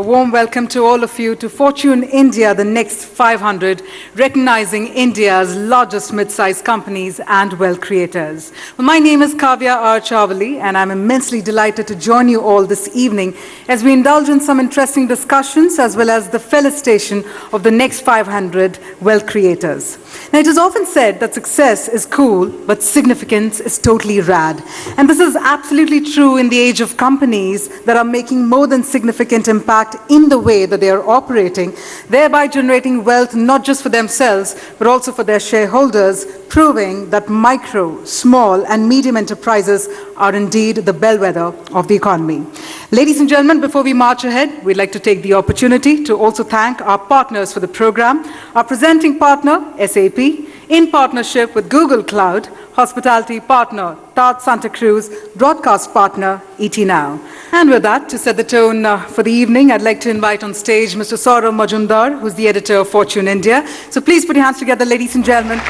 A warm welcome to all of you to Fortune India, the Next 500, recognizing India's largest mid-sized companies and wealth creators. Well, my name is Kavya R. Chavali, and I'm immensely delighted to join you all this evening as we indulge in some interesting discussions as well as the felicitation of the Next 500 wealth creators. Now, it is often said that success is cool, but significance is totally rad. And this is absolutely true in the age of companies that are making more than significant impact in the way that they are operating, thereby generating wealth not just for themselves, but also for their shareholders, proving that micro, small, and medium enterprises are indeed the bellwether of the economy. Ladies and gentlemen, before we march ahead, we'd like to take the opportunity to also thank our partners for the program, our presenting partner, SAP, in partnership with Google Cloud, hospitality partner, Tart Santa Cruz, broadcast partner, ET Now. And with that, to set the tone for the evening, I'd like to invite on stage Mr. Saurav Majumdar, who's the editor of Fortune India. So please put your hands together, ladies and gentlemen.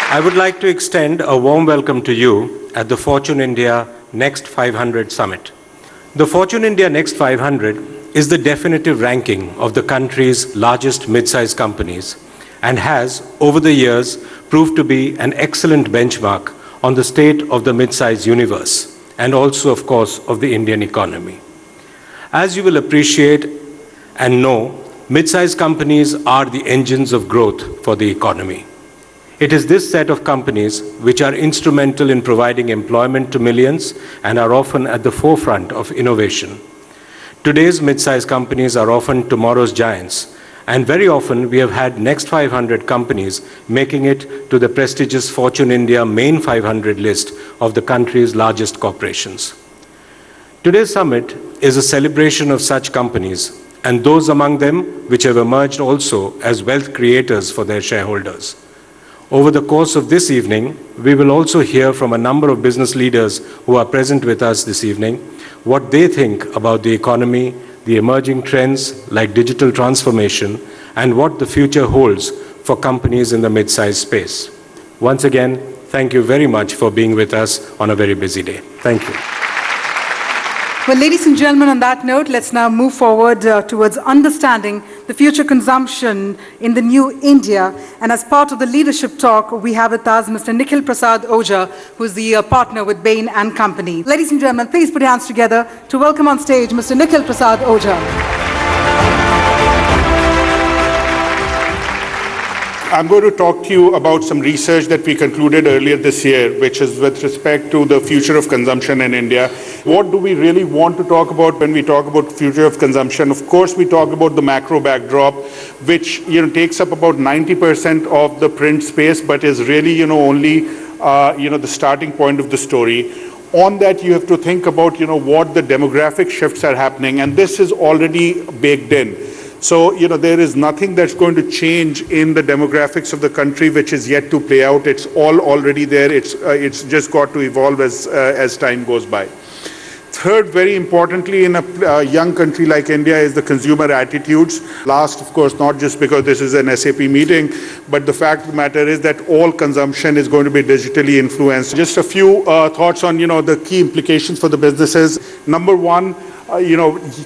I would like to extend a warm welcome to you at the Fortune India Next 500 Summit. The Fortune India Next 500 is the definitive ranking of the country's largest mid-sized companies and has, over the years, proved to be an excellent benchmark on the state of the mid-sized universe and also, of course, of the Indian economy. As you will appreciate and know, mid-sized companies are the engines of growth for the economy. It is this set of companies which are instrumental in providing employment to millions and are often at the forefront of innovation. Today's mid-sized companies are often tomorrow's giants, and very often we have had Next 500 companies making it to the prestigious Fortune India Main 500 list of the country's largest corporations. Today's summit is a celebration of such companies and those among them which have emerged also as wealth creators for their shareholders. Over the course of this evening, we will also hear from a number of business leaders who are present with us this evening what they think about the economy, the emerging trends like digital transformation, and what the future holds for companies in the mid-sized space. Once again, thank you very much for being with us on a very busy day. Thank you. Well, ladies and gentlemen, on that note, let's now move forward towards understanding the future consumption in the new India. And as part of the leadership talk, we have with us Mr. Nikhil Prasad Ojha, who is the partner with Bain & Company. Ladies and gentlemen, please put your hands together to welcome on stage Mr. Nikhil Prasad Ojha. I'm going to talk to you about some research that we concluded earlier this year, which is with respect to the future of consumption in India. What do we really want to talk about when we talk about future of consumption? Of course, we talk about the macro backdrop, which takes up about 90% of the print space, but is really only the starting point of the story. On that, you have to think about what the demographic shifts are happening, and this is already baked in. So, there is nothing that's going to change in the demographics of the country which is yet to play out. It's all already there. It's just got to evolve as time goes by. Third, very importantly, in a young country like India is the consumer attitudes. Last, of course, not just because this is an SAP meeting, but the fact of the matter is that all consumption is going to be digitally influenced. Just a few thoughts on, the key implications for the businesses. Number one,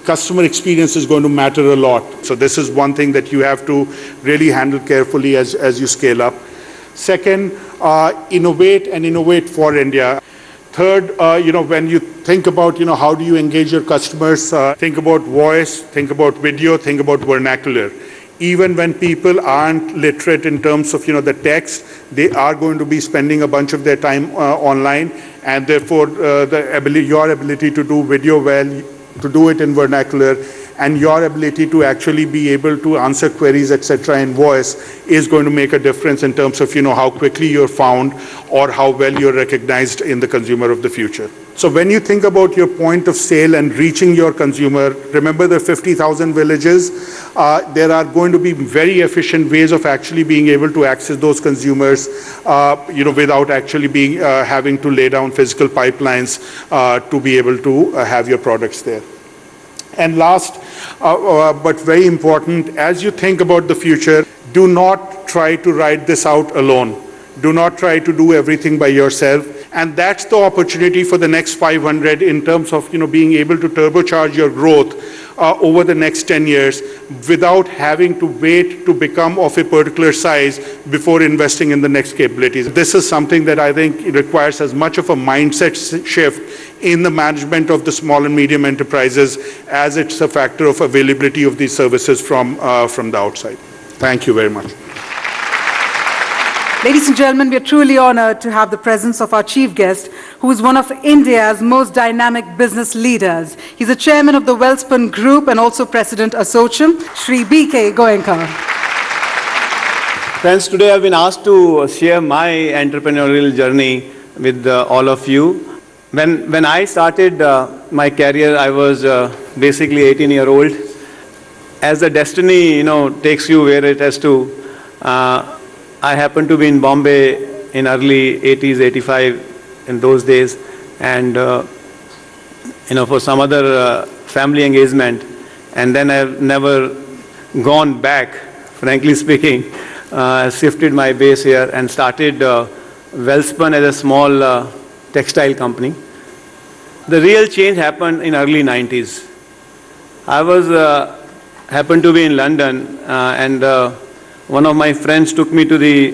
customer experience is going to matter a lot. So this is one thing that you have to really handle carefully as you scale up. Second, innovate for India. Third, when you think about, how do you engage your customers, think about voice, think about video, think about vernacular. Even when people aren't literate in terms of, the text, they are going to be spending a bunch of their time online, and therefore your ability to do video well, to do it in vernacular, and your ability to actually be able to answer queries, etc. in voice is going to make a difference in terms of, how quickly you're found or how well you're recognized in the consumer of the future. So when you think about your point of sale and reaching your consumer, remember the 50,000 villages. There are going to be very efficient ways of actually being able to access those consumers, without actually having to lay down physical pipelines to be able to have your products there. And last, but very important, as you think about the future, do not try to ride this out alone. Do not try to do everything by yourself. And that's the opportunity for the next 500 in terms of being able to turbocharge your growth over the next 10 years without having to wait to become of a particular size before investing in the next capabilities. This is something that I think requires as much of a mindset shift in the management of the small and medium enterprises as it's a factor of availability of these services from the outside. Thank you very much. Ladies and gentlemen, we are truly honored to have the presence of our chief guest, who is one of India's most dynamic business leaders. He's the chairman of the Welspun Group and also president Associam, Shri B.K. Goenka. Friends, today I've been asked to share my entrepreneurial journey with all of you. When I started my career, I was basically 18-year-old. As the destiny, takes you where it has to, I happened to be in Bombay in early 80s, 85 in those days, and for some other family engagement, and then I've never gone back, frankly speaking. Shifted my base here and started Welspun as a small textile company. The real change happened in early 90s. I was happened to be in London and one of my friends took me to the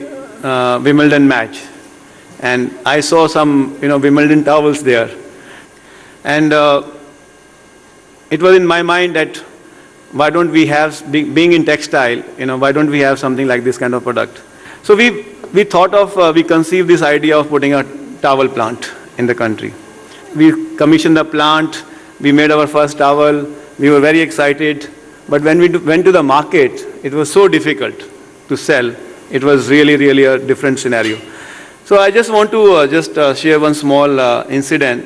Wimbledon match, and I saw some Wimbledon towels there, and it was in my mind that why don't we have, being in textile, why don't we have something like this kind of product? So we thought of, we conceived this idea of putting a towel plant in the country. We commissioned the plant, we made our first towel, we were very excited, but when we went to the market, it was so difficult to sell. It was really a different scenario. So I just want to share one small incident.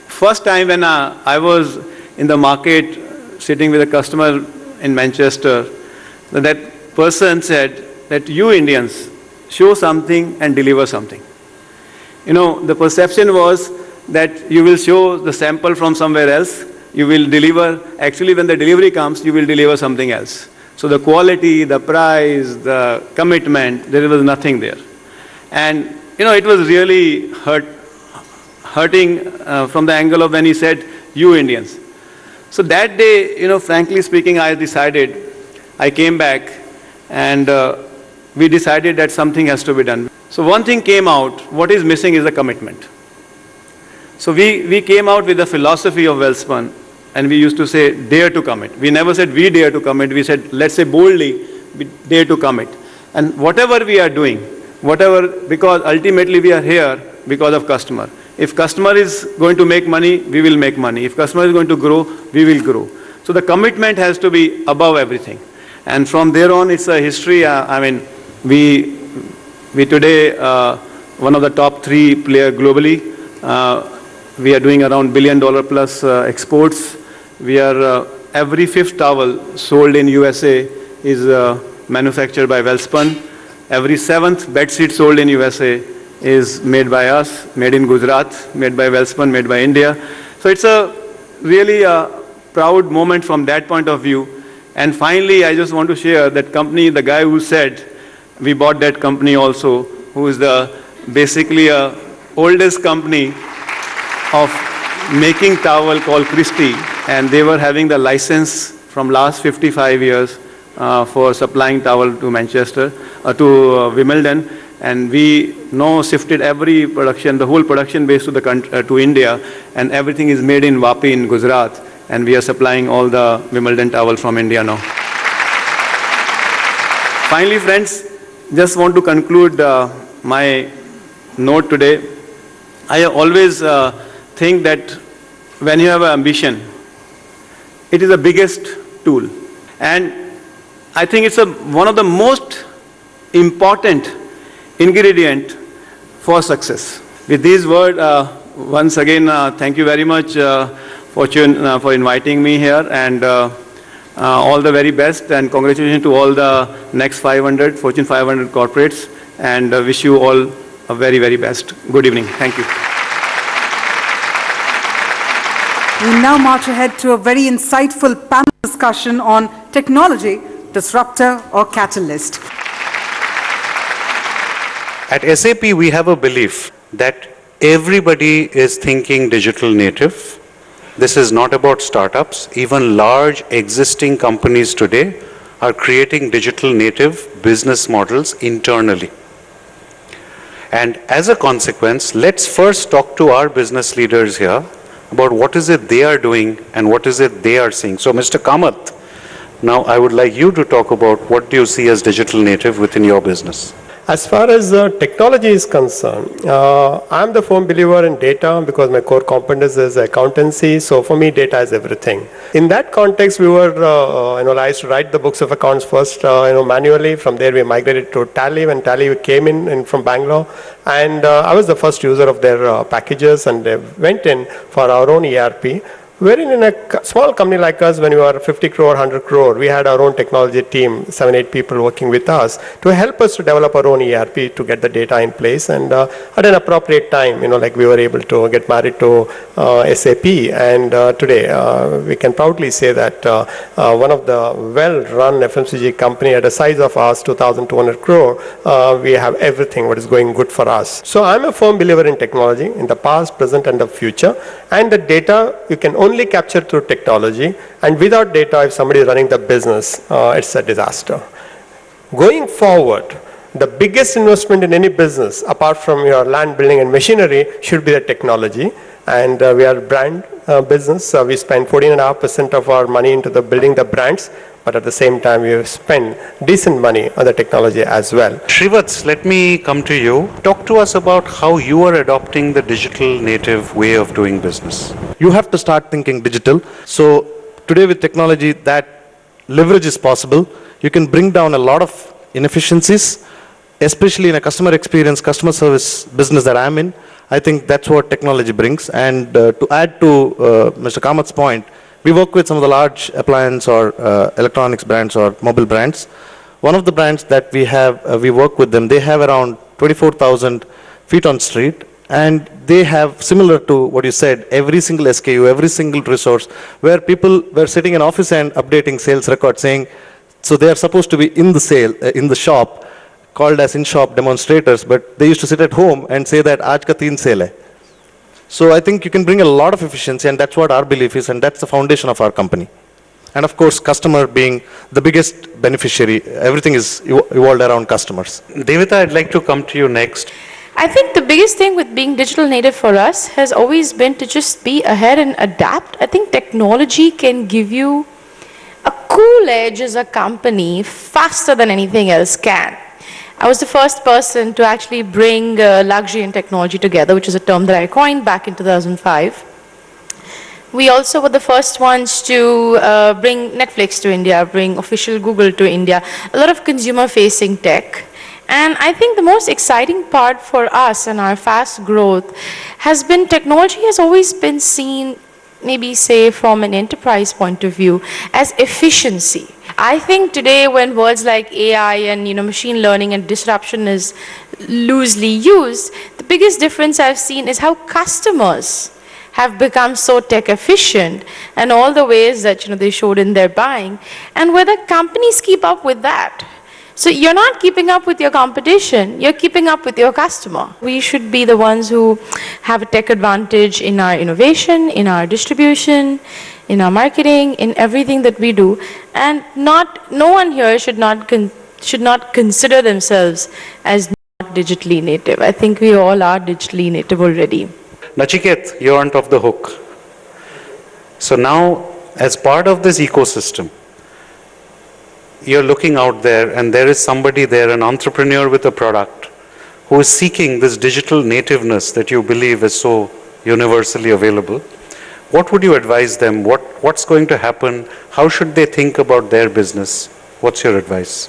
First time when I was in the market sitting with a customer in Manchester, that person said that you Indians show something and deliver something. The perception was that you will show the sample from somewhere else, you will deliver, actually when the delivery comes, you will deliver something else. So the quality, the price, the commitment, there was nothing there. And it was really hurting from the angle of when he said, you Indians. So that day, frankly speaking, I decided, I came back and we decided that something has to be done. So one thing came out, what is missing is the commitment. So we came out with the philosophy of Welspun, and we used to say, dare to commit. We never said we dare to commit, we said, let's say boldly, we dare to commit. And whatever we are doing, because ultimately we are here because of customer. If customer is going to make money, we will make money. If customer is going to grow, we will grow. So the commitment has to be above everything. And from there on, it's a history. We today, one of the top 3 player globally. We are doing around $1 billion plus exports. We are, every 5th towel sold in USA is manufactured by Welspun. Every 7th bedsheet sold in USA is made by us, made in Gujarat, made by Welspun, made by India. So it's a really proud moment from that point of view. And finally, I just want to share that company, the guy who said, we bought that company also, who is basically oldest company of making towel called Christie, and they were having the license from last 55 years for supplying towel to Manchester, to Wimbledon, and we now shifted every production, the whole production base to India, and everything is made in Vapi in Gujarat, and we are supplying all the Wimbledon towel from India now. Finally, friends, just want to conclude my note today. I always think that when you have an ambition, it is the biggest tool. And I think it's one of the most important ingredient for success. With these words, once again, thank you very much, Fortune, for inviting me here, and all the very best, and congratulations to all the next 500, Fortune 500 corporates, and wish you all a very, very best. Good evening. Thank you. We now march ahead to a very insightful panel discussion on technology, disruptor or catalyst. At SAP, we have a belief that everybody is thinking digital native. This is not about startups. Even large existing companies today are creating digital native business models internally. And as a consequence, let's first talk to our business leaders here about what is it they are doing and what is it they are seeing. So Mr. Kamath, now I would like you to talk about what do you see as digital native within your business. As far as technology is concerned, I'm the firm believer in data because my core competence is accountancy. So for me, data is everything. In that context, we were, I used to write the books of accounts first, manually. From there, we migrated to Tally when Tally came in from Bangalore. And I was the first user of their packages, and they went in for our own ERP. Wherein in a small company like us, when we were 50 crore, 100 crore, we had our own technology team, 7-8 people working with us to help us to develop our own ERP to get the data in place. And at an appropriate time, we were able to get married to SAP. And today, we can proudly say that one of the well-run FMCG company at a size of ours, 2,200 crore, we have everything what is going good for us. So I'm a firm believer in technology in the past, present, and the future. And the data you can only capture through technology, and without data, if somebody is running the business, it's a disaster. Going forward, the biggest investment in any business, apart from your land, building, and machinery, should be the technology. And we are a brand business. We spend 14.5% of our money into the building the brands, but at the same time, we spend decent money on the technology as well. Shrivats, let me come to you. Talk to us about how you are adopting the digital native way of doing business. You have to start thinking digital. So today with technology, that leverage is possible. You can bring down a lot of inefficiencies, especially in a customer experience, customer service business that I'm in. I think that's what technology brings. And to add to Mr. Kamath's point, we work with some of the large appliance or electronics brands or mobile brands. One of the brands that we have, we work with them, they have around 24,000 feet on street, and they have, similar to what you said, every single SKU, every single resource, where people were sitting in office and updating sales records saying, so they are supposed to be in the in the shop, called as in-shop demonstrators, but they used to sit at home and say that, aaj ka 3 sale hai. So I think you can bring a lot of efficiency, and that's what our belief is, and that's the foundation of our company. And of course, customer being the biggest beneficiary, everything is evolved around customers. Devita, I'd like to come to you next. I think the biggest thing with being digital native for us has always been to just be ahead and adapt. I think technology can give you a cool edge as a company faster than anything else can. I was the first person to actually bring luxury and technology together, which is a term that I coined back in 2005. We also were the first ones to bring Netflix to India, bring official Google to India, a lot of consumer-facing tech. And I think the most exciting part for us and our fast growth has been technology has always been seen, maybe say from an enterprise point of view, as efficiency. I think today when words like AI and machine learning and disruption is loosely used, the biggest difference I've seen is how customers have become so tech efficient and all the ways that they showed in their buying, and whether companies keep up with that. So you're not keeping up with your competition, you're keeping up with your customer. We should be the ones who have a tech advantage in our innovation, in our distribution, in our marketing, in everything that we do. And no one here should not consider themselves as not digitally native. I think we all are digitally native already. Nachiket, you aren't off the hook. So now, as part of this ecosystem, you're looking out there and there is somebody there, an entrepreneur with a product, who is seeking this digital nativeness that you believe is so universally available. What would you advise them? What's going to happen? How should they think about their business? What's your advice?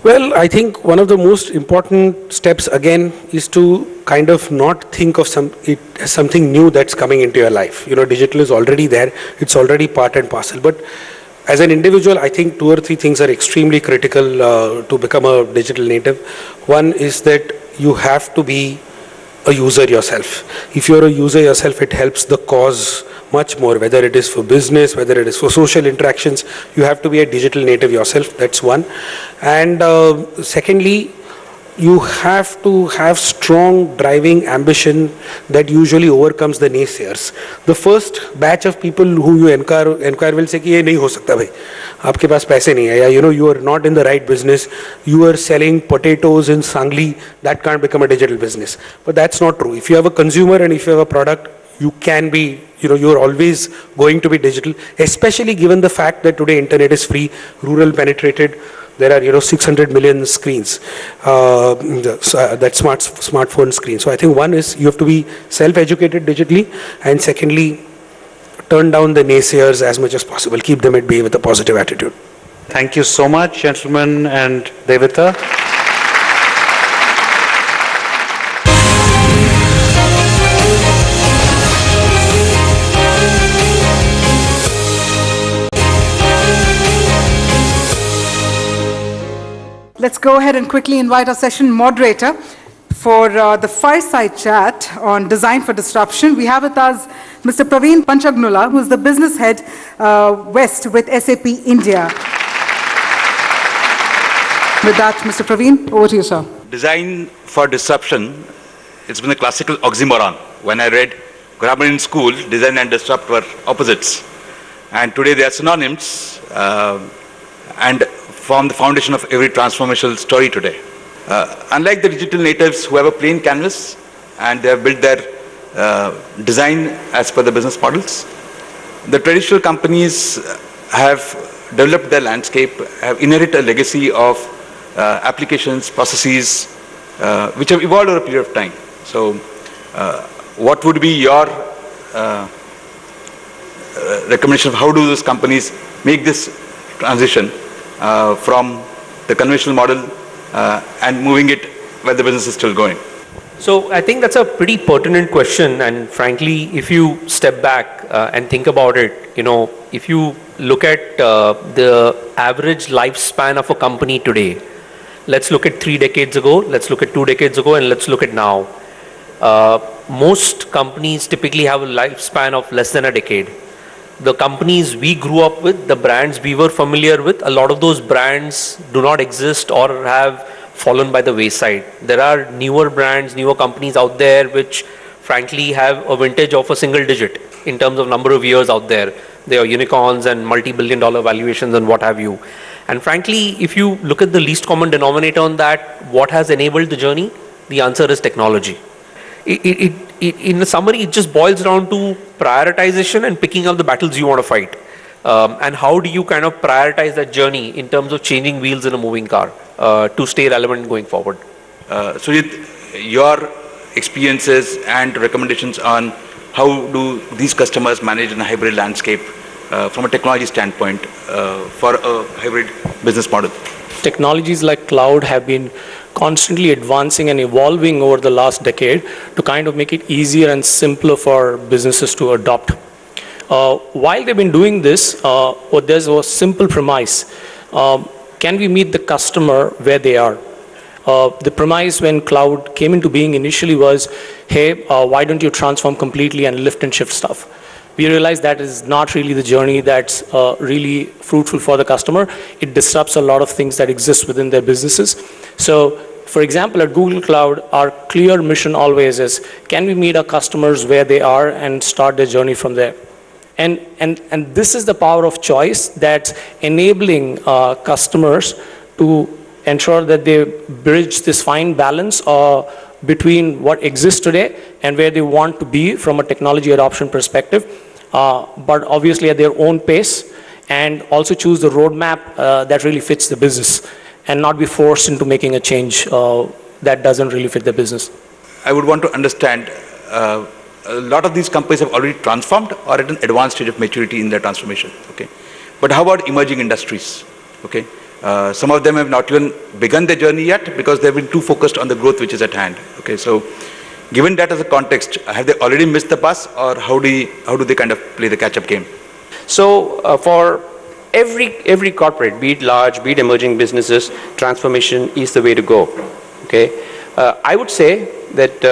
Well, I think one of the most important steps again is to kind of not think of something new that's coming into your life. Digital is already there. It's already part and parcel. But as an individual, I think 2 or 3 things are extremely critical to become a digital native. One is that you have to be a user yourself. If you're a user yourself, it helps the cause much more, whether it is for business, whether it is for social interactions. You have to be a digital native yourself. That's one. And secondly, you have to have strong driving ambition that usually overcomes the naysayers. The first batch of people who you enquire will say कि ये नहीं हो सकता भाई, आपके पास पैसे नहीं है, या you are not in the right business, you are selling potatoes in Sangli, that can't become a digital business. But that's not true. If you have a consumer and if you have a product, you can be, you're always going to be digital, especially given the fact that today internet is free, rural penetrated. There are 600 million screens, that smartphone screen. So I think one is you have to be self-educated digitally, and secondly, turn down the naysayers as much as possible. Keep them at bay with a positive attitude. Thank you so much, gentlemen, and Devita. Let's go ahead and quickly invite our session moderator for the fireside chat on design for disruption. We have with us Mr. Praveen Panchagnula, who is the business head West with SAP India. With that, Mr. Praveen, over to you, sir. Design for disruption, it's been a classical oxymoron. When I read grammar in school, design and disrupt were opposites. And today they are synonyms and form the foundation of every transformational story today. Unlike the digital natives who have a plain canvas and they have built their design as per the business models, the traditional companies have developed their landscape, have inherited a legacy of applications, processes, which have evolved over a period of time. So what would be your recommendation of how do those companies make this transition from the conventional model and moving it where the business is still going? So I think that's a pretty pertinent question, and frankly, if you step back and think about it, if you look at the average lifespan of a company today, let's look at 3 decades ago, let's look at 2 decades ago, and let's look at now. Most companies typically have a lifespan of less than a decade. The companies we grew up with, the brands we were familiar with, a lot of those brands do not exist or have fallen by the wayside. There are newer brands, newer companies out there which frankly have a vintage of a single digit in terms of number of years out there. They are unicorns and multi-billion-dollar valuations and what have you. And frankly, if you look at the least common denominator on that, what has enabled the journey? The answer is technology. In a summary, it just boils down to prioritization and picking up the battles you want to fight. And how do you kind of prioritize that journey in terms of changing wheels in a moving car to stay relevant going forward? Sujit, your experiences and recommendations on how do these customers manage in a hybrid landscape from a technology standpoint for a hybrid business model? Technologies like cloud have been constantly advancing and evolving over the last decade to kind of make it easier and simpler for businesses to adopt. While they've been doing this, there's a simple premise. Can we meet the customer where they are? The premise when cloud came into being initially was, hey, why don't you transform completely and lift and shift stuff? We realized that is not really the journey that's really fruitful for the customer. It disrupts a lot of things that exist within their businesses. So, for example, at Google Cloud, our clear mission always is, can we meet our customers where they are and start their journey from there? And this is the power of choice that's enabling customers to ensure that they bridge this fine balance between what exists today and where they want to be from a technology adoption perspective, but obviously at their own pace, and also choose the roadmap that really fits the business and not be forced into making a change that doesn't really fit the business. I would want to understand, a lot of these companies have already transformed or at an advanced stage of maturity in their transformation. Okay, but how about emerging industries? Okay. Some of them have not even begun their journey yet because they've been too focused on the growth which is at hand. Okay, so given that as a context, have they already missed the bus, or how do they kind of play the catch-up game? So for every corporate, be it large, be it emerging businesses, transformation is the way to go. Okay, I would say that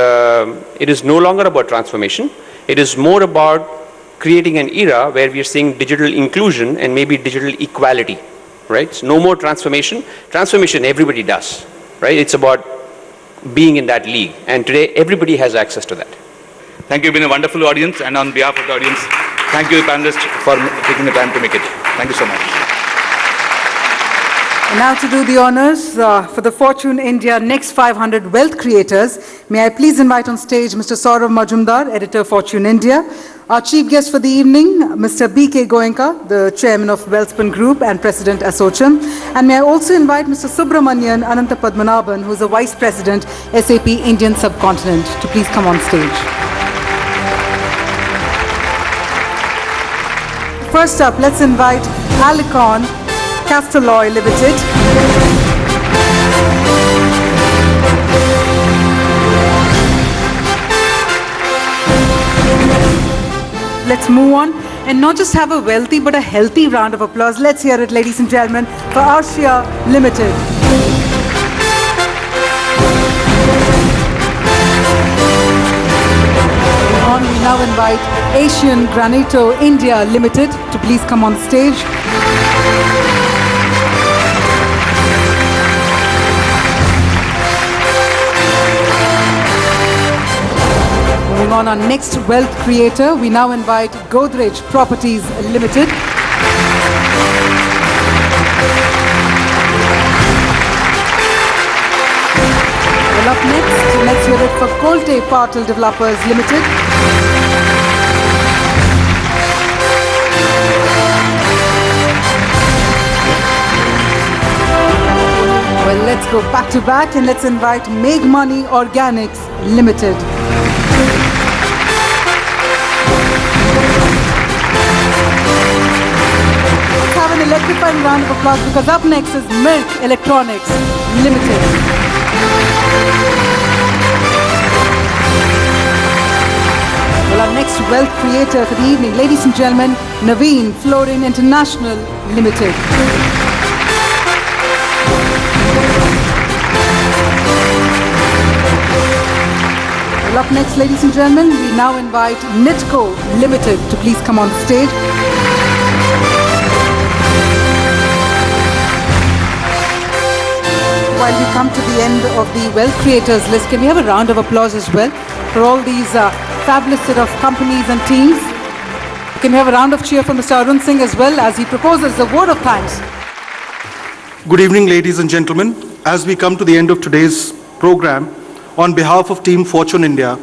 it is no longer about transformation. It is more about creating an era where we are seeing digital inclusion and maybe digital equality. Right? So no more transformation. Transformation everybody does, right? It's about being in that league. And today, everybody has access to that. Thank you. You've been a wonderful audience. And on behalf of the audience, thank you, panelists, for taking the time to make it. Thank you so much. And now to do the honors for the Fortune India Next 500 Wealth Creators, may I please invite on stage Mr. Saurav Majumdar, Editor, Fortune India. Our chief guest for the evening, Mr. B.K. Goenka, the Chairman of Welspun Group and President Assocham. And may I also invite Mr. Subramanian Ananthapadmanabhan, who is the Vice President, SAP Indian Subcontinent, to please come on stage. First up, let's invite Alicon Castalloy Limited. Let's move on and not just have a wealthy but a healthy round of applause. Let's hear it, ladies and gentlemen, for Arcia Limited. We now invite Asian Granito India Limited to please come on stage. Moving on, our next wealth creator, we now invite Godrej Properties Limited. Well, up next, let's hear it for Kolte Patil Developers Limited. Well, let's go back to back and let's invite Make Money Organics Limited. Let's have an electrifying round of applause because up next is Milk Electronics Limited. Well, our next wealth creator for the evening, ladies and gentlemen, Naveen Fluorine International Limited. Well, up next, ladies and gentlemen, we now invite Nitco Limited to please come on stage. While we come to the end of the Wealth Creators list, can we have a round of applause as well for all these fabulous set of companies and teams? Can we have a round of cheer for Mr. Arun Singh as well as he proposes a word of thanks? Good evening, ladies and gentlemen. As we come to the end of today's program, on behalf of Team Fortune India,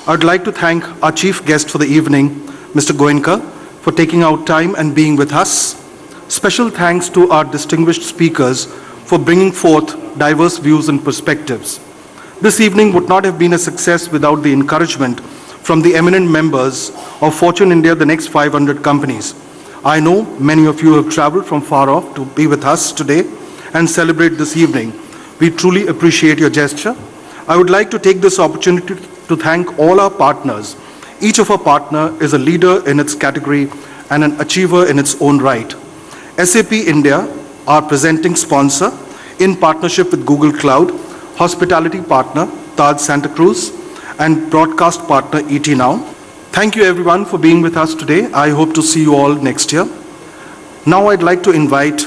I'd like to thank our chief guest for the evening, Mr. Goenka, for taking out time and being with us. Special thanks to our distinguished speakers for bringing forth diverse views and perspectives. This evening would not have been a success without the encouragement from the eminent members of Fortune India, the Next 500 companies. I know many of you have traveled from far off to be with us today and celebrate this evening. We truly appreciate your gesture. I would like to take this opportunity to thank all our partners. Each of our partners is a leader in its category and an achiever in its own right. SAP India, our presenting sponsor, in partnership with Google Cloud, hospitality partner, Taj Santa Cruz, and broadcast partner, ET Now. Thank you everyone for being with us today. I hope to see you all next year. Now I'd like to invite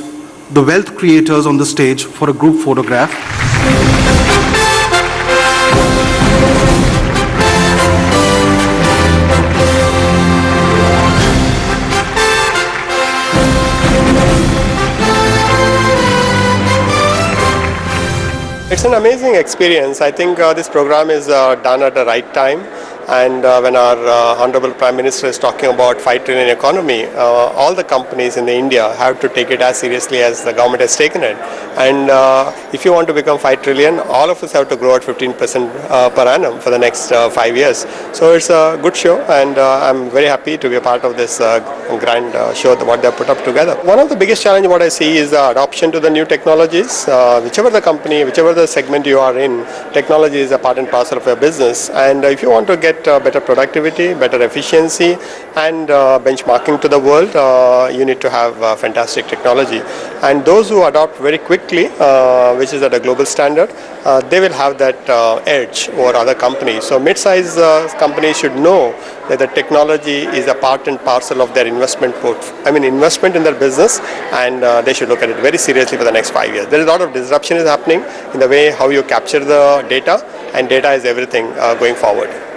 the wealth creators on the stage for a group photograph. It's an amazing experience. I think this program is done at the right time. And when our Honorable Prime Minister is talking about 5 trillion economy, all the companies in India have to take it as seriously as the government has taken it. And if you want to become 5 trillion, all of us have to grow at 15% per annum for the next 5 years. So it's a good show, and I'm very happy to be a part of this grand show, what they put up together. One of the biggest challenge what I see is the adoption to the new technologies. Whichever the company, whichever the segment you are in, technology is a part and parcel of your business. And if you want to get better productivity, better efficiency, and benchmarking to the world, you need to have fantastic technology. And those who adopt very quickly, which is at a global standard, they will have that edge over other companies. So mid-size companies should know that the technology is a part and parcel of their investment investment in their business, and they should look at it very seriously for the next 5 years. There is a lot of disruption is happening in the way how you capture the data, and data is everything going forward.